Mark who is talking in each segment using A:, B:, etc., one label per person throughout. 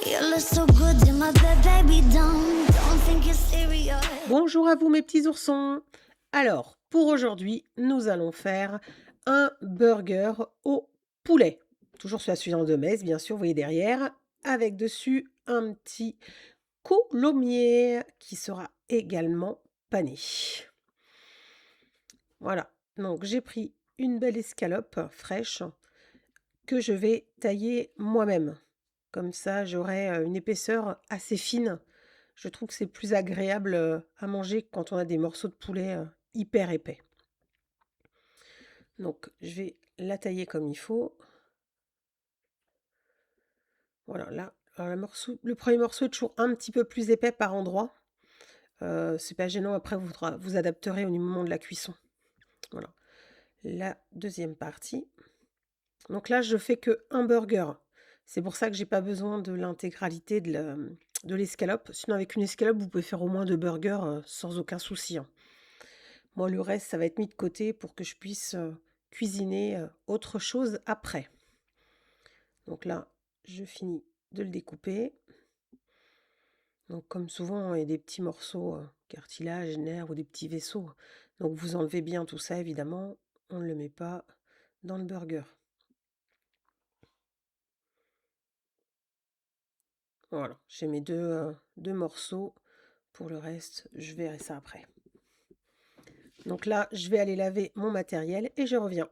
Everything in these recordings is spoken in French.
A: You look so good in my bed, baby. Don't think you're serious.
B: Bonjour à vous mes petits oursons. Alors, pour aujourd'hui, nous allons faire un burger au poulet. Toujours sur la suivante de Metz, bien sûr, vous voyez derrière, avec dessus un petit coulommiers qui sera également pané. Voilà, donc j'ai pris une belle escalope fraîche que je vais tailler moi-même. Comme ça, j'aurai une épaisseur assez fine. Je trouve que c'est plus agréable à manger quand on a des morceaux de poulet hyper épais. Donc, je vais la tailler comme il faut. Voilà, là, alors le premier morceau est toujours un petit peu plus épais par endroit. C'est pas gênant, après vous adapterez au moment de la cuisson. Voilà. La deuxième partie. Donc là, je fais que un burger. C'est pour ça que j'ai pas besoin de l'intégralité de l'escalope. Sinon, avec une escalope, vous pouvez faire au moins 2 burgers sans aucun souci, hein. Moi, le reste, ça va être mis de côté pour que je puisse cuisiner autre chose après. Donc là, je finis de le découper. Donc comme souvent, il y a des petits morceaux, cartilage, nerfs ou des petits vaisseaux. Donc vous enlevez bien tout ça, évidemment. On ne le met pas dans le burger. Voilà, j'ai mes deux morceaux. Pour le reste, je verrai ça après. Donc là, je vais aller laver mon matériel et je reviens.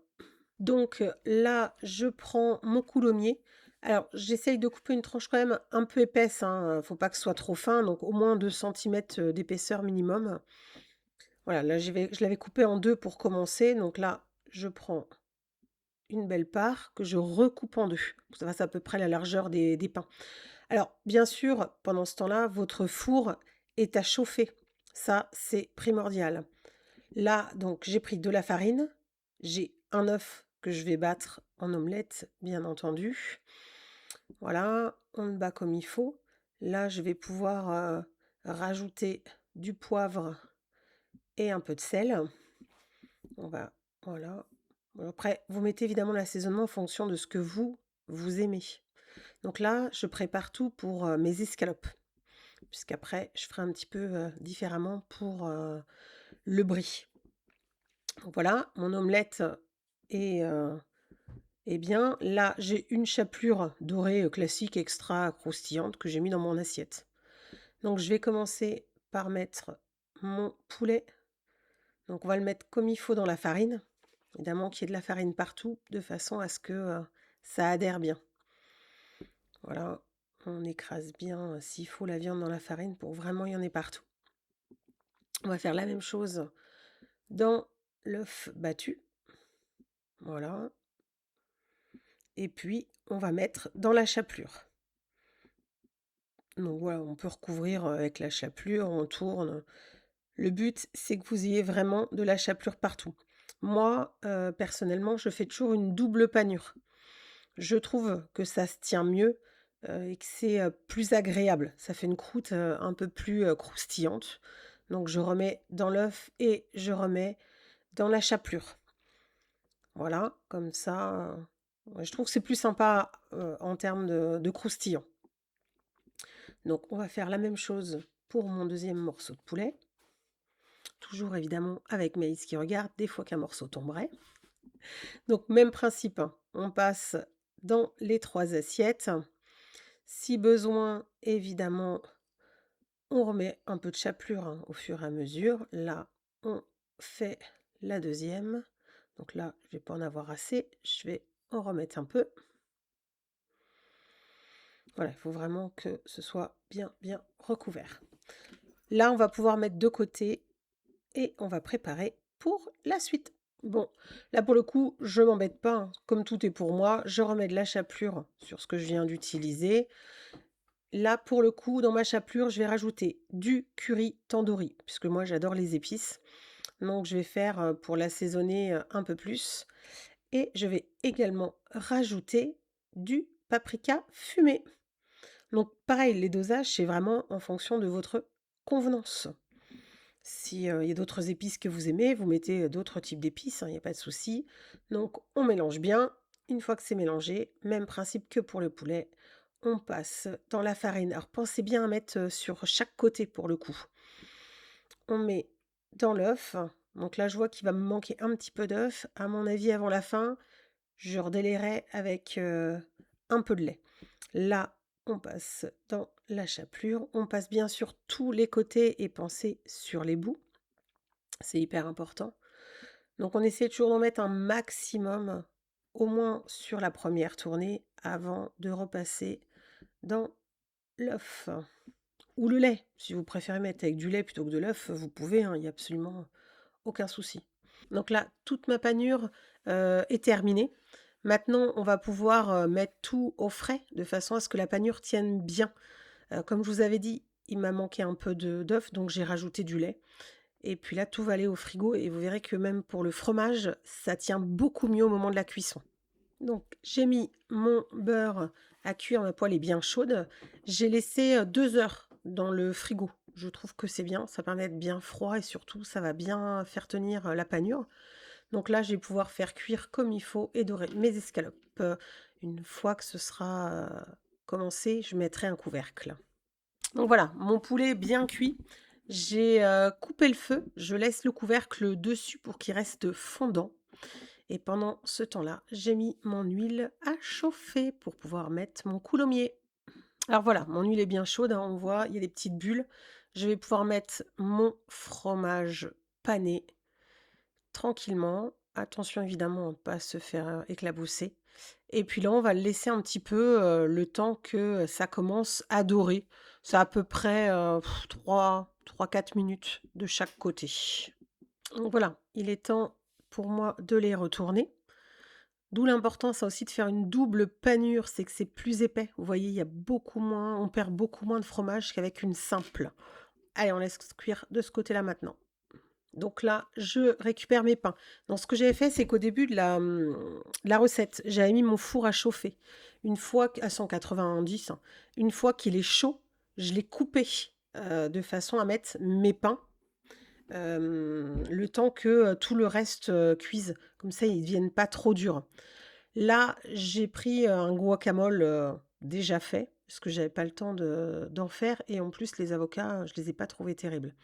B: Donc là, je prends mon coulommiers. Alors, j'essaye de couper une tranche quand même un peu épaisse, hein, faut pas que ce soit trop fin, donc au moins 2 centimètres d'épaisseur minimum. Voilà, là, je l'avais coupé en 2 pour commencer, donc là, je prends une belle part que je recoupe en 2. Ça fasse à peu près la largeur des pains. Alors, bien sûr, pendant ce temps-là, votre four est à chauffer. Ça, c'est primordial. Là, donc, j'ai pris de la farine, j'ai un œuf que je vais battre en omelette, bien entendu. Voilà, on le bat comme il faut. Là, je vais pouvoir rajouter du poivre et un peu de sel. On va, voilà. Bon, après, vous mettez évidemment l'assaisonnement en fonction de ce que vous aimez. Donc là, je prépare tout pour mes escalopes. Puisqu'après, je ferai un petit peu différemment pour le brie. Donc voilà, mon omelette est, bien. Là, j'ai une chapelure dorée classique extra croustillante que j'ai mis dans mon assiette. Donc je vais commencer par mettre mon poulet. Donc on va le mettre comme il faut dans la farine. Évidemment qu'il y ait de la farine partout, de façon à ce que ça adhère bien. Voilà, on écrase bien s'il faut la viande dans la farine pour vraiment y en ait partout. On va faire la même chose dans l'œuf battu. Voilà. Et puis, on va mettre dans la chapelure. Donc voilà, on peut recouvrir avec la chapelure, on tourne. Le but, c'est que vous ayez vraiment de la chapelure partout. Moi, personnellement, je fais toujours une double panure. Je trouve que ça se tient mieux et que c'est plus agréable. Ça fait une croûte un peu plus croustillante. Donc, je remets dans l'œuf et je remets dans la chapelure. Voilà, comme ça, ouais, je trouve que c'est plus sympa en termes de croustillant. Donc, on va faire la même chose pour mon deuxième morceau de poulet. Toujours évidemment avec Maïs qui regarde, des fois qu'un morceau tomberait. Donc, même principe, hein. On passe dans les 3 assiettes. Si besoin, évidemment, on remet un peu de chapelure hein, au fur et à mesure. Là, on fait la deuxième. Donc là, je ne vais pas en avoir assez. Je vais en remettre un peu. Voilà, il faut vraiment que ce soit bien, bien recouvert. Là, on va pouvoir mettre de côté et on va préparer pour la suite. Bon, là pour le coup, je m'embête pas, hein. Comme tout est pour moi, je remets de la chapelure sur ce que je viens d'utiliser. Là, pour le coup, dans ma chapelure, je vais rajouter du curry tandoori, puisque moi j'adore les épices. Donc je vais faire pour l'assaisonner un peu plus. Et je vais également rajouter du paprika fumé. Donc pareil, les dosages, c'est vraiment en fonction de votre convenance. Si, il y a d'autres épices que vous aimez, vous mettez d'autres types d'épices, hein, il y a pas de souci. Donc on mélange bien. Une fois que c'est mélangé, même principe que pour le poulet, on passe dans la farine. Alors pensez bien à mettre, sur chaque côté pour le coup. On met dans l'œuf, donc là je vois qu'il va me manquer un petit peu d'œuf. À mon avis avant la fin, je redélayerai avec, un peu de lait. Là, on passe dans la chapelure. On passe bien sur tous les côtés et pensez sur les bouts. C'est hyper important. Donc on essaie toujours d'en mettre un maximum, au moins sur la première tournée, avant de repasser dans l'œuf ou le lait. Si vous préférez mettre avec du lait plutôt que de l'œuf, vous pouvez, hein, il y a absolument aucun souci. Donc là, toute ma panure, est terminée. Maintenant, on va pouvoir, mettre tout au frais de façon à ce que la panure tienne bien. Comme je vous avais dit, il m'a manqué un peu d'œuf, donc j'ai rajouté du lait. Et puis là, tout va aller au frigo et vous verrez que même pour le fromage, ça tient beaucoup mieux au moment de la cuisson. Donc j'ai mis mon beurre à cuire, ma poêle est bien chaude. J'ai laissé 2 heures dans le frigo. Je trouve que c'est bien, ça permet d'être bien froid et surtout ça va bien faire tenir la panure. Donc là, je vais pouvoir faire cuire comme il faut et dorer mes escalopes. Une fois que ce sera commencé, je mettrai un couvercle. Donc voilà, mon poulet bien cuit. J'ai coupé le feu, je laisse le couvercle dessus pour qu'il reste fondant. Et pendant ce temps-là, j'ai mis mon huile à chauffer pour pouvoir mettre mon coulommiers. Alors voilà, mon huile est bien chaude, hein, on voit, il y a des petites bulles. Je vais pouvoir mettre mon fromage pané tranquillement. Attention évidemment à ne pas se faire éclabousser. Et puis là, on va le laisser un petit peu le temps que ça commence à dorer. C'est à peu près 3-4 minutes de chaque côté. Donc voilà, il est temps pour moi de les retourner. D'où l'importance aussi de faire une double panure, c'est que c'est plus épais. Vous voyez, il y a beaucoup moins, on perd beaucoup moins de fromage qu'avec une simple. Allez, on laisse cuire de ce côté-là maintenant. Donc là, je récupère mes pains. Donc ce que j'avais fait, c'est qu'au début de la recette, j'avais mis mon four à chauffer. Une fois à 190, hein, une fois qu'il est chaud, je l'ai coupé de façon à mettre mes pains le temps que tout le reste cuise. Comme ça, ils ne deviennent pas trop durs. Là, j'ai pris un guacamole déjà fait, parce que j'avais pas le temps d'en faire. Et en plus, les avocats, je les ai pas trouvés terribles.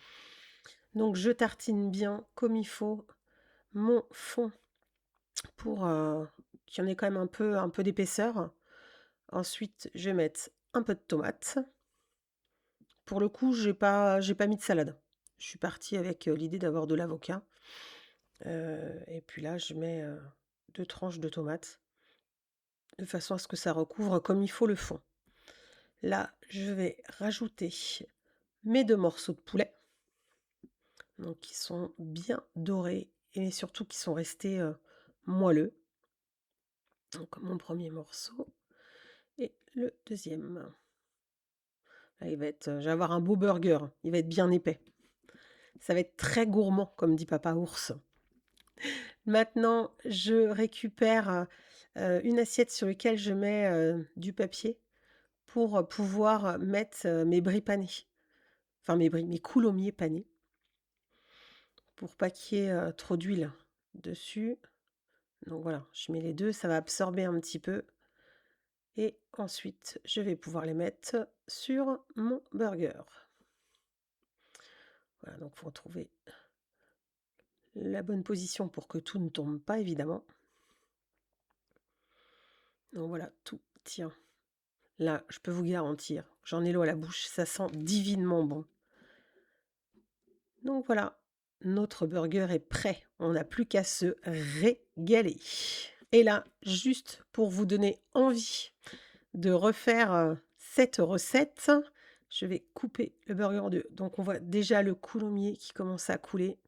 B: Donc, je tartine bien comme il faut mon fond pour qu'il y en ait quand même un peu d'épaisseur. Ensuite, je vais mettre un peu de tomate. Pour le coup, j'ai pas mis de salade. Je suis partie avec l'idée d'avoir de l'avocat. Et puis là, je mets 2 tranches de tomates, de façon à ce que ça recouvre comme il faut le fond. Là, je vais rajouter mes 2 morceaux de poulet, donc qui sont bien dorés et surtout qui sont restés moelleux. Donc mon premier morceau et le deuxième. Là, je vais avoir un beau burger, il va être bien épais. Ça va être très gourmand, comme dit papa ours. Maintenant, je récupère une assiette sur laquelle je mets du papier pour pouvoir mettre mes bris panés. Enfin, mes coulommiers panés. Pour pas qu'il y ait trop d'huile dessus. Donc voilà, je mets les deux, ça va absorber un petit peu. Et ensuite, je vais pouvoir les mettre sur mon burger. Voilà, donc il faut trouver la bonne position pour que tout ne tombe pas, évidemment. Donc voilà, tout tient. Là, je peux vous garantir, j'en ai l'eau à la bouche, ça sent divinement bon. Donc voilà, notre burger est prêt. On n'a plus qu'à se régaler. Et là, juste pour vous donner envie de refaire cette recette, je vais couper le burger en deux. Donc on voit déjà le coulommiers qui commence à couler.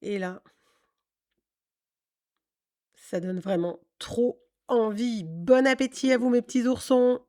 B: Et là, ça donne vraiment trop envie. Bon appétit à vous mes petits oursons!